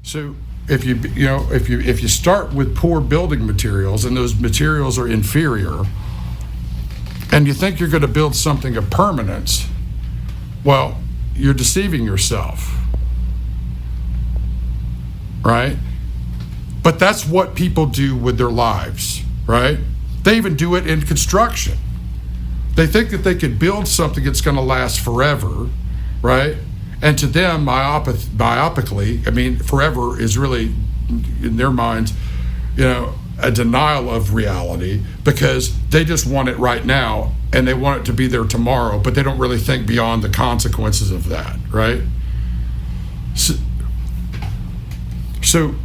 So if you start with poor building materials and those materials are inferior, and you think you're going to build something of permanence, well, you're deceiving yourself, right? But that's what people do with their lives, right? They even do it in construction. They think that they could build something that's going to last forever, right? And to them, myopically, I mean, forever is really, in their minds, a denial of reality, because they just want it right now and they want it to be there tomorrow, but they don't really think beyond the consequences of that, right? So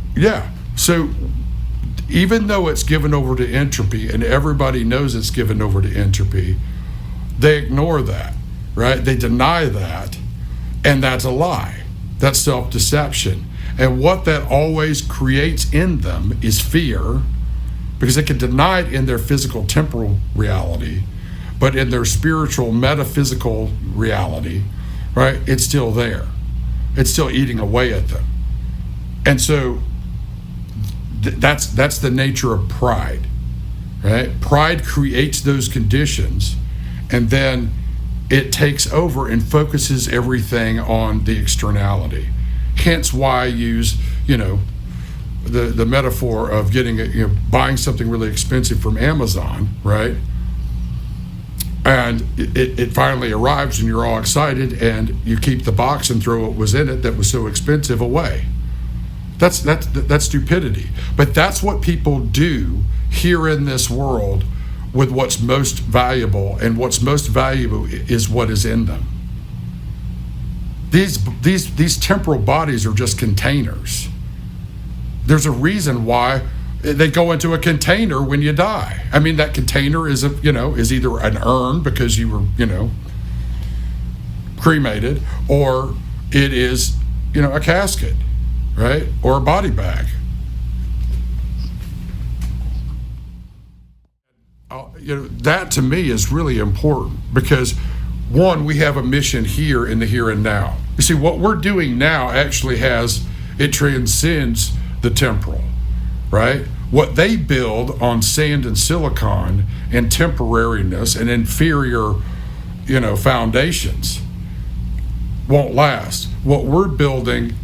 even though it's given over to entropy and everybody knows it's given over to entropy, they ignore that, right? They deny that, and that's a lie. That's self-deception. And what that always creates in them is fear, because they can deny it in their physical temporal reality, but in their spiritual metaphysical reality, right, it's still there. It's still eating away at them. And so that's the nature of pride, right? Pride creates those conditions, and then it takes over and focuses everything on the externality. Hence why I use, the metaphor of buying something really expensive from Amazon, right? And it finally arrives and you're all excited, and you keep the box and throw what was in it that was so expensive away. That's stupidity. But that's what people do here in this world with what's most valuable, and what's most valuable is what is in them. These temporal bodies are just containers. There's a reason why they go into a container when you die. I mean, that container is is either an urn because you were cremated, or it is a casket, right, or a body bag. That to me is really important, because one, we have a mission here in the here and now. You see, what we're doing now actually it transcends the temporal, right? What they build on sand and silicon and temporariness and inferior, foundations won't last. What we're building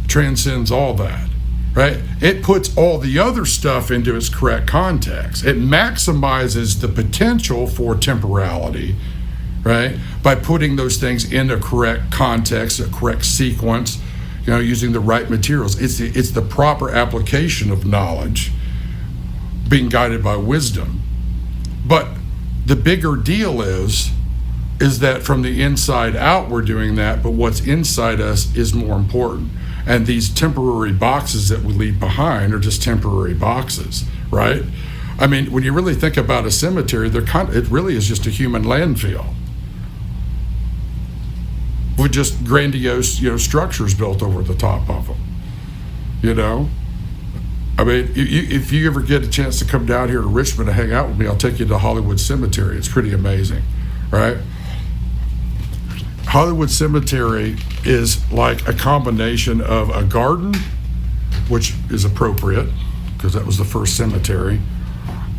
transcends all that, right? It puts all the other stuff into its correct context. It maximizes the potential for temporality, right? By putting those things in a correct context, a correct sequence, using the right materials. It's the proper application of knowledge, being guided by wisdom. But the bigger deal is that from the inside out we're doing that, but what's inside us is more important. And these temporary boxes that we leave behind are just temporary boxes, right? I mean, when you really think about a cemetery, it really is just a human landfill with just grandiose, structures built over the top of them. I mean, if you ever get a chance to come down here to Richmond to hang out with me, I'll take you to Hollywood Cemetery. It's pretty amazing, right? Hollywood Cemetery is like a combination of a garden, which is appropriate because that was the first cemetery,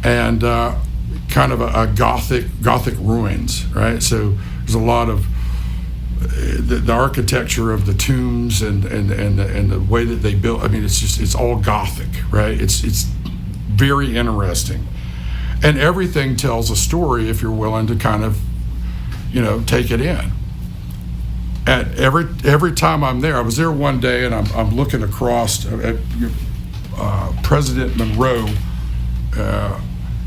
and kind of a Gothic ruins, right? So there's a lot of the architecture of the tombs and the way that they built. I mean, it's all Gothic, right? It's very interesting, and everything tells a story if you're willing to kind of take it in. And every time I'm there, I was there one day, and I'm looking across at President Monroe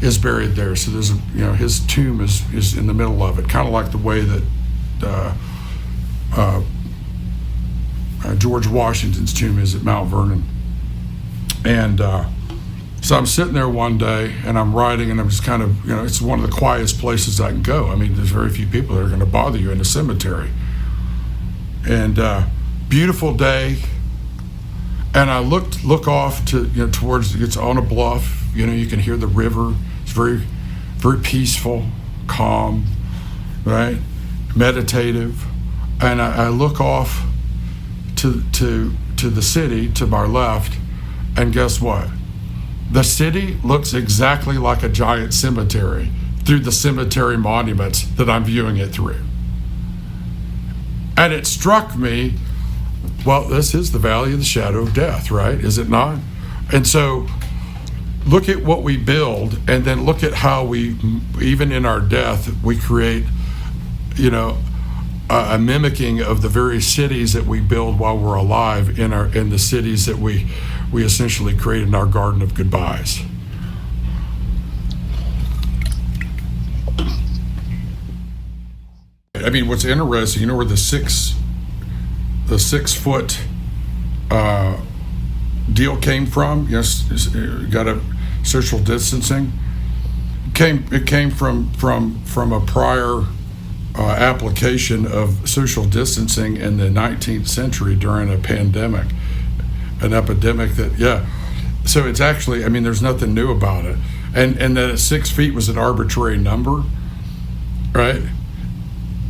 is buried there. So there's his tomb is in the middle of it, kind of like the way that George Washington's tomb is at Mount Vernon. And so I'm sitting there one day, and I'm writing, and I'm just kind of it's one of the quietest places I can go. I mean, there's very few people that are going to bother you in a cemetery. And beautiful day, and I look off to towards, it's on a bluff. You can hear the river. It's very, very peaceful, calm, right, meditative. And I look off to to the city to my left, and guess what? The city looks exactly like a giant cemetery through the cemetery monuments that I'm viewing it through. And it struck me, well, this is the valley of the shadow of death, right? Is it not? And so look at what we build, and then look at how we, even in our death, we create, a mimicking of the very cities that we build while we're alive in the cities that we essentially create in our garden of goodbyes. I mean, what's interesting, where the 6 foot deal came from? Got a social distancing. It came from a prior application of social distancing in the 19th century during a pandemic, an epidemic so it's actually, there's nothing new about it. And that 6 feet was an arbitrary number, right?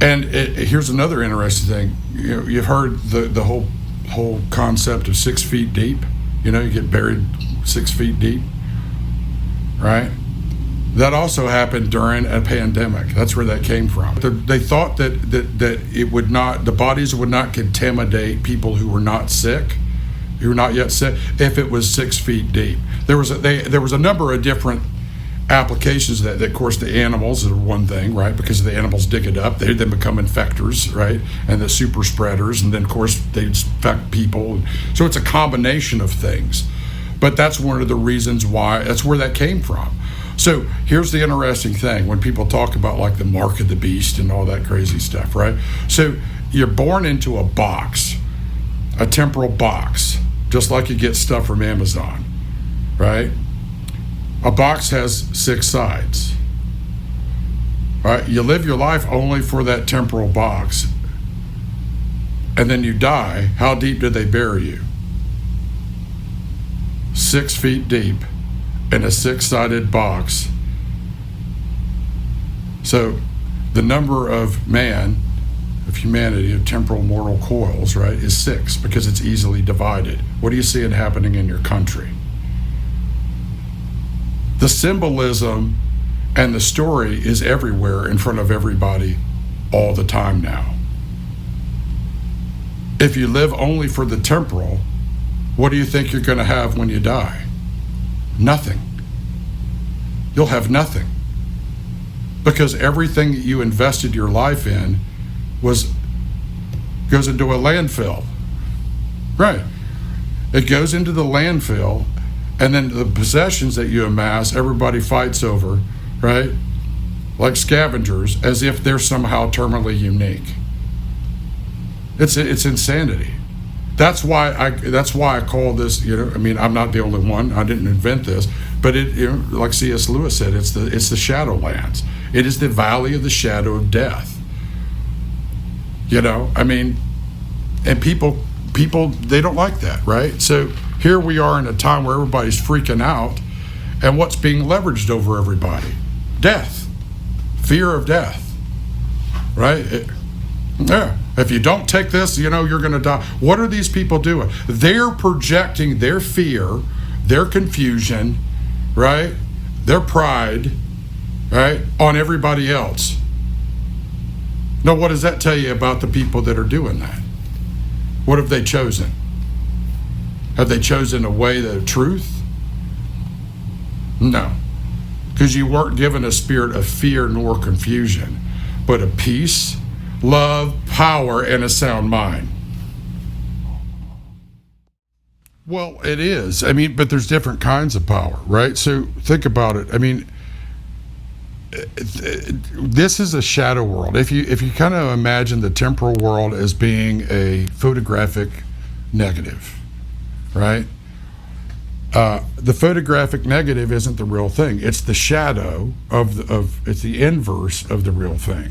And here's another interesting thing. You've heard the whole concept of 6 feet deep. You get buried 6 feet deep, right? That also happened during a pandemic. That's where that came from. They thought that it would not, the bodies would not contaminate people who were not sick, who were not yet sick, if it was 6 feet deep. There was a number of different applications that of course, the animals are one thing, right? Because the animals dig it up, they then become infectors, right? And the super spreaders, and then of course they infect people. So it's a combination of things. But that's one of the reasons why, that's where that came from. So here's the interesting thing when people talk about like the mark of the beast and all that crazy stuff, right? So you're born into a box, a temporal box, just like you get stuff from Amazon, right? A box has 6 sides, right? You live your life only for that temporal box, and then you die. How deep did they bury you? 6 feet deep in a 6-sided box. So the number of humanity, of temporal mortal coils, right, is 6, because it's easily divided. What are you seeing happening in your country? The symbolism and the story is everywhere in front of everybody all the time now. If you live only for the temporal, what do you think you're going to have when you die? Nothing. You'll have nothing. Because everything that you invested your life in goes into a landfill. Right. It goes into the landfill, and then the possessions that you amass, everybody fights over, right? Like scavengers, as if they're somehow terminally unique. It's insanity. That's why I call this, I'm not the only one. I didn't invent this, but like C.S. Lewis said, it's the Shadowlands. It is the valley of the shadow of death. And people they don't like that, right? So here we are in a time where everybody's freaking out, and what's being leveraged over everybody? Death, fear of death, right? If you don't take this, you're going to die. What are these people doing? They're projecting their fear, their confusion, right? Their pride, right, on everybody else. Now, what does that tell you about the people that are doing that? What have they chosen? Have they chosen a way of truth? No, because you weren't given a spirit of fear nor confusion, but a peace, love, power, and a sound mind. Well, it is. But there's different kinds of power, right? So think about it. This is a shadow world. If you kind of imagine the temporal world as being a photographic negative, right? The photographic negative isn't the real thing. It's the shadow it's the inverse of the real thing.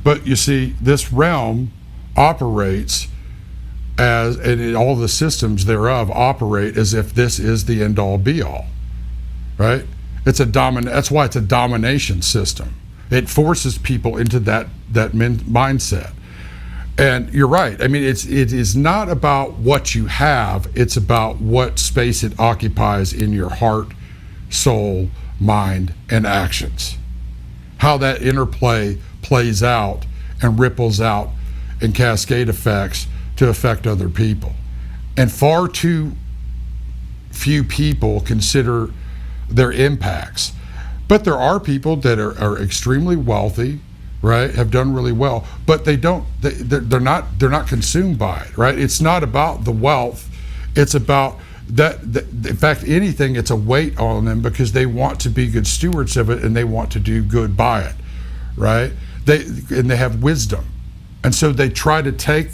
But you see, this realm operates and all the systems thereof operate as if this is the end all be all, right? That's why it's a domination system. It forces people into that mindset. And you're right. I mean, it is not about what you have. It's about what space it occupies in your heart, soul, mind, and actions. How that interplay plays out and ripples out in cascade effects to affect other people. And far too few people consider their impacts. But there are people that are extremely wealthy, right, have done really well, but they're not consumed by it, right? It's not about the wealth. It's about that in fact, anything, it's a weight on them because they want to be good stewards of it and they want to do good by it, right? They have wisdom. And so they try to take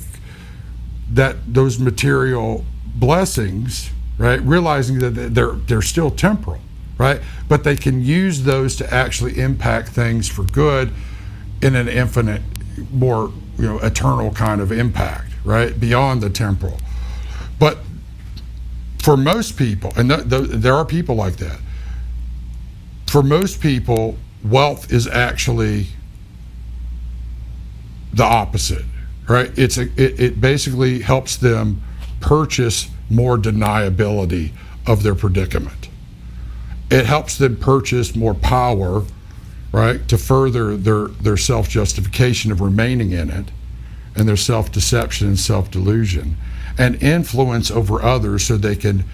those material blessings, right, realizing that they're still temporal, right? But they can use those to actually impact things for good in an infinite, more eternal kind of impact, right, beyond the temporal. But for most people, and there are people like that, for most people, wealth is actually the opposite, right? It basically helps them purchase more deniability of their predicament. It helps them purchase more power, right, to further their self-justification of remaining in it, and their self-deception and self-delusion, and influence over others so they can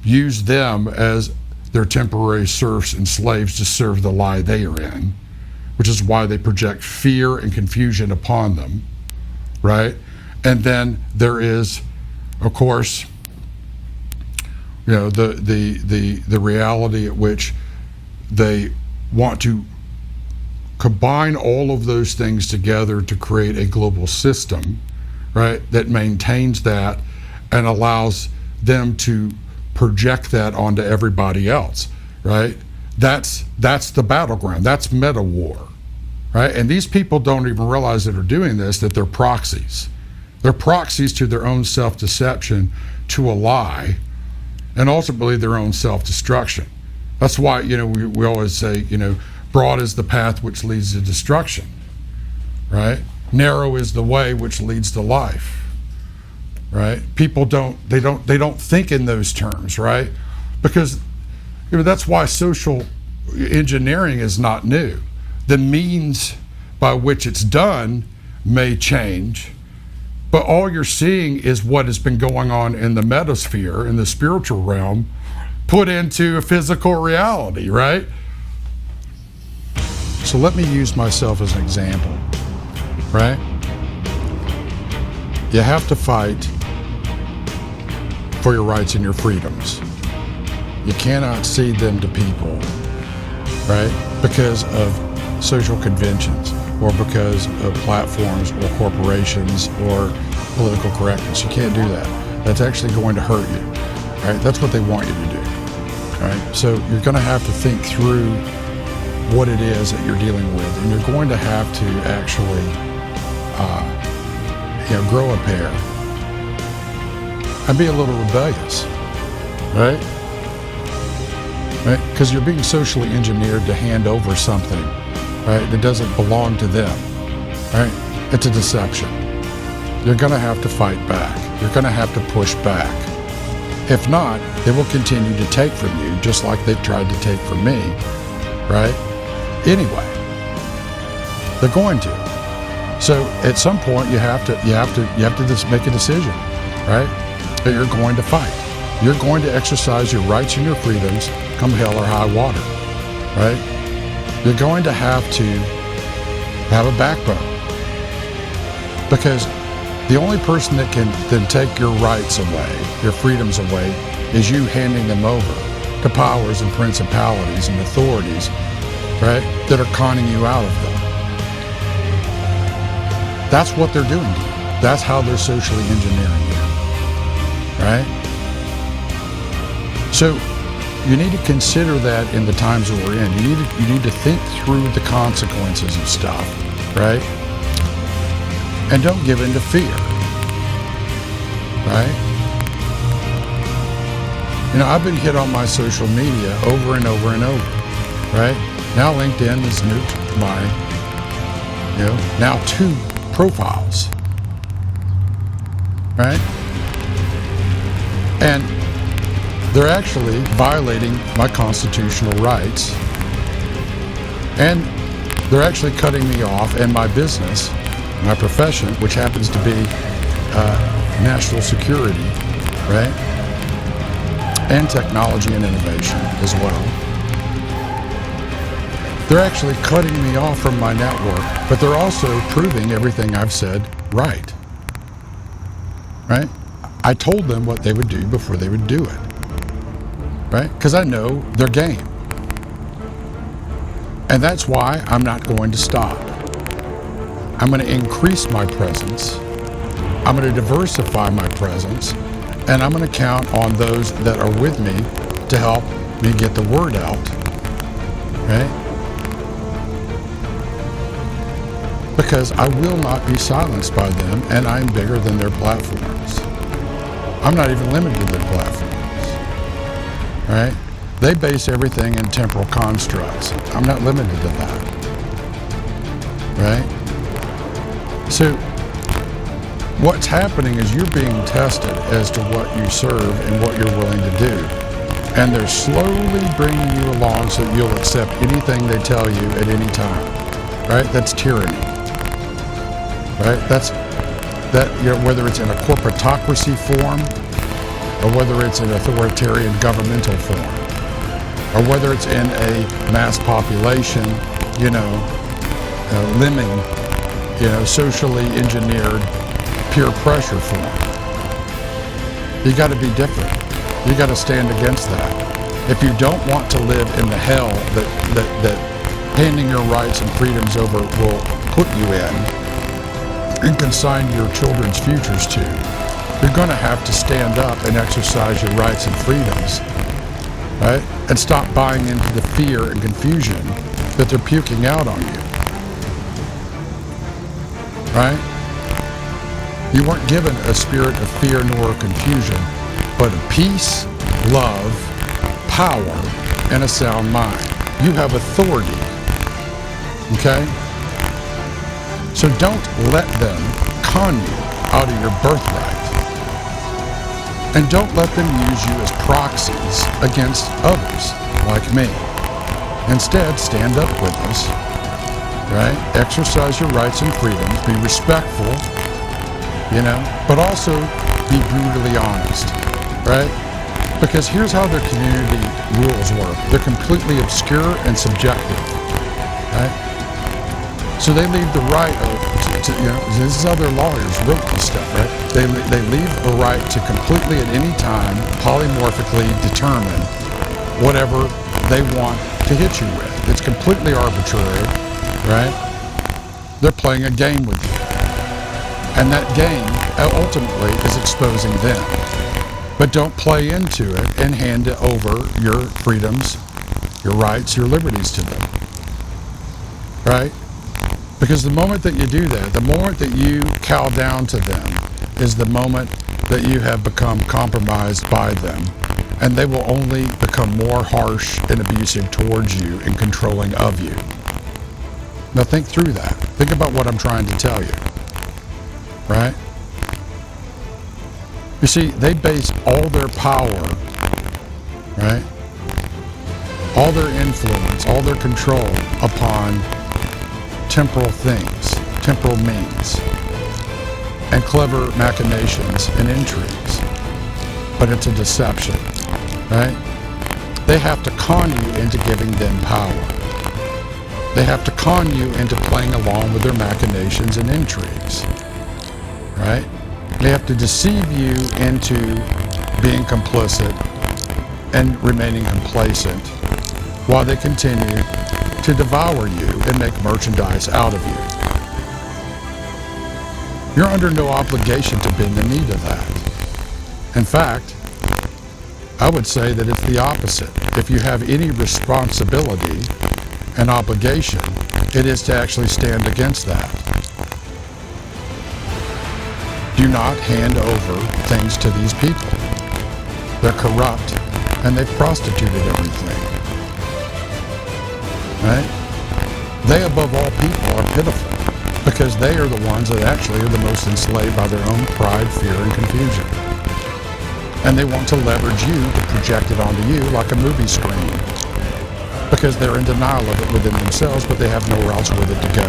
use them as their temporary serfs and slaves to serve the lie they are in, which is why they project fear and confusion upon them, right? And then there is, of course, the reality at which they want to combine all of those things together to create a global system, right, that maintains that and allows them to project that onto everybody else, right? That's the battleground. That's meta war, right? And these people don't even realize that are doing this, that they're proxies. They're proxies to their own self-deception, to a lie, and ultimately their own self-destruction. That's why, we always say, broad is the path which leads to destruction, right? Narrow is the way which leads to life, right? People don't think in those terms, right? Because that's why social engineering is not new. The means by which it's done may change, but all you're seeing is what has been going on in the metasphere, in the spiritual realm, put into a physical reality, right? So let me use myself as an example, right? You have to fight for your rights and your freedoms. You cannot cede them to people, right? Because of social conventions or because of platforms or corporations or political correctness. You can't do that. That's actually going to hurt you, right? That's what they want you to do, right? So you're going to have to think through what it is that you're dealing with, and you're going to have to actually grow a pair and be a little rebellious, right? Because you're being socially engineered to hand over something, right, that doesn't belong to them, right? It's a deception. You're going to have to fight back. You're going to have to push back. If not, they will continue to take from you, just like they've tried to take from me, right? Anyway, they're going to. So at some point, you have to just make a decision, right? That you're going to fight. You're going to exercise your rights and your freedoms, come hell or high water, right? You're going to have a backbone, because the only person that can then take your rights away, your freedoms away, is you handing them over to powers and principalities and authorities, right, that are conning you out of them. That's what they're doing to you. That's how they're socially engineering you, right? So you need to consider that in the times that we're in. You need to think through the consequences of stuff, right? And don't give in to fear, right? I've been hit on my social media over and over and over, right? Now LinkedIn has nuked my, now 2 profiles, right? And they're actually violating my constitutional rights, and they're actually cutting me off and my business, my profession, which happens to be national security, right? And technology and innovation as well. They're actually cutting me off from my network, but they're also proving everything I've said right. Right? I told them what they would do before they would do it. Right? Because I know their game. And that's why I'm not going to stop. I'm going to increase my presence. I'm going to diversify my presence. And I'm going to count on those that are with me to help me get the word out. Right? Because I will not be silenced by them, and I'm bigger than their platforms. I'm not even limited to their platforms. Right? They base everything in temporal constructs. I'm not limited to that. Right? So what's happening is you're being tested as to what you serve and what you're willing to do. And they're slowly bringing you along so that you'll accept anything they tell you at any time. Right? That's tyranny. Right? Whether it's in a corporatocracy form, or whether it's an authoritarian governmental form, or whether it's in a mass population, lemming, socially engineered peer pressure form. You got to be different. You got to stand against that. If you don't want to live in the hell that handing your rights and freedoms over will put you in, and consign your children's futures to, you're going to have to stand up and exercise your rights and freedoms, right? And stop buying into the fear and confusion that they're puking out on you, right? You weren't given a spirit of fear nor confusion, but of peace, love, power, and a sound mind. You have authority, okay? So don't let them con you out of your birthright. And don't let them use you as proxies against others like me. Instead, stand up with us, right? Exercise your rights and freedoms, be respectful, but also be brutally honest, right? Because here's how their community rules work. They're completely obscure and subjective, right? So they leave the right this is how their lawyers wrote this stuff, right? They leave the right to completely at any time polymorphically determine whatever they want to hit you with. It's completely arbitrary, right? They're playing a game with you. And that game ultimately is exposing them. But don't play into it and hand over your freedoms, your rights, your liberties to them, right? Because the moment that you do that, the moment that you cow down to them, is the moment that you have become compromised by them. And they will only become more harsh and abusive towards you and controlling of you. Now think through that. Think about what I'm trying to tell you. Right? You see, they base all their power, right? All their influence, all their control upon temporal things, temporal means, and clever machinations and intrigues. But it's a deception, right? They have to con you into giving them power. They have to con you into playing along with their machinations and intrigues, right? They have to deceive you into being complicit and remaining complacent while they continue to devour you and make merchandise out of you. You're under no obligation to bend the knee to that. In fact, I would say that it's the opposite. If you have any responsibility and obligation, it is to actually stand against that. Do not hand over things to these people. They're corrupt and they've prostituted everything. Right? They, above all people, are pitiful because they are the ones that actually are the most enslaved by their own pride, fear, and confusion. And they want to leverage you to project it onto you like a movie screen, because they're in denial of it within themselves, but they have nowhere else with it to go.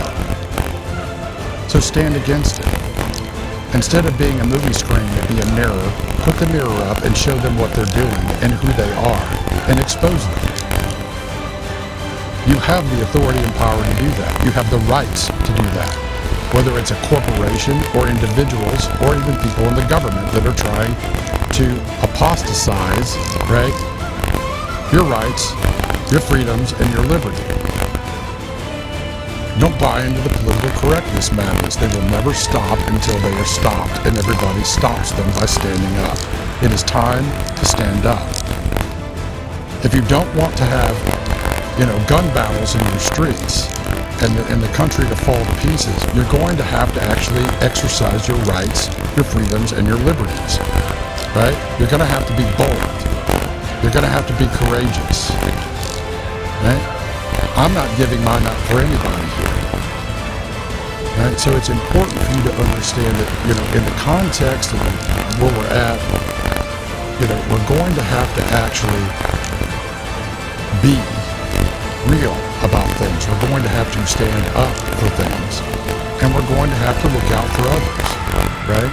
So stand against it. Instead of being a movie screen, be a mirror. Put the mirror up and show them what they're doing and who they are, and expose them. You have the authority and power to do that. You have the rights to do that. Whether it's a corporation or individuals or even people in the government that are trying to apostatize, right, your rights, your freedoms, and your liberty. Don't buy into the political correctness madness. They will never stop until they are stopped, and everybody stops them by standing up. It is time to stand up. If you don't want to have, gun battles in your streets and the country to fall to pieces, you're going to have to actually exercise your rights, your freedoms, and your liberties, right? You're going to have to be bold. You're going to have to be courageous, right? I'm not giving mine up for anybody here, right? So it's important for you to understand that, in the context of where we're at, we're going to have to actually be real about things. We're going to have to stand up for things, and we're going to have to look out for others, right?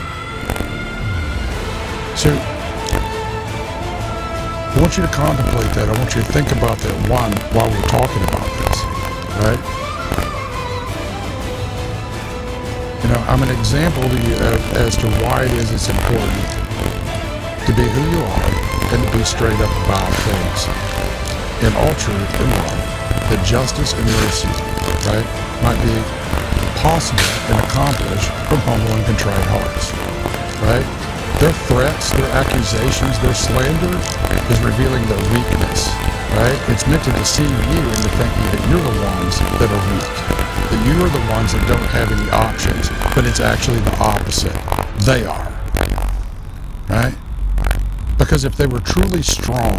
So I want you to contemplate that. I want you to think about that while we're talking about this, right? I'm an example to you as to why it is it's important to be who you are and to be straight up about things in all truth and love, that justice and mercy, right, might be possible and accomplished from humble and contrite hearts, right? Their threats, their accusations, their slander is revealing their weakness, right? It's meant to deceive you into thinking that you're the ones that are weak, that you are the ones that don't have any options, but it's actually the opposite. They are, right? Because if they were truly strong,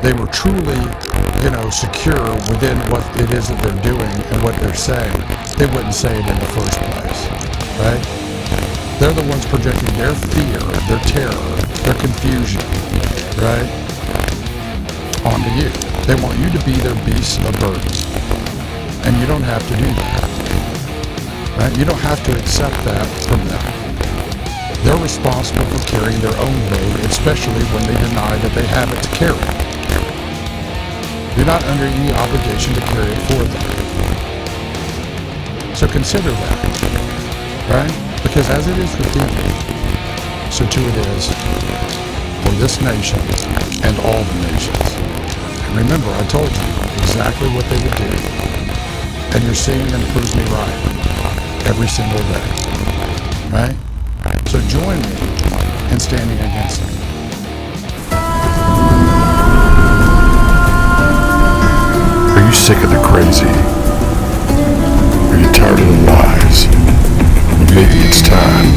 they were truly, secure within what it is that they're doing and what they're saying, they wouldn't say it in the first place, right? They're the ones projecting their fear, their terror, their confusion, right, onto you. They want you to be their beasts of burden. And you don't have to do that, right? You don't have to accept that from them. They're responsible for carrying their own load, especially when they deny that they have it to carry. You're not under any obligation to carry it for them. So consider that, right? Because as it is with you, so too it is for this nation and all the nations. And remember, I told you exactly what they would do. And you're seeing them prove me right every single day, right? So join me in standing against them. Are you sick of the crazy? Are you tired of the lies? Maybe it's time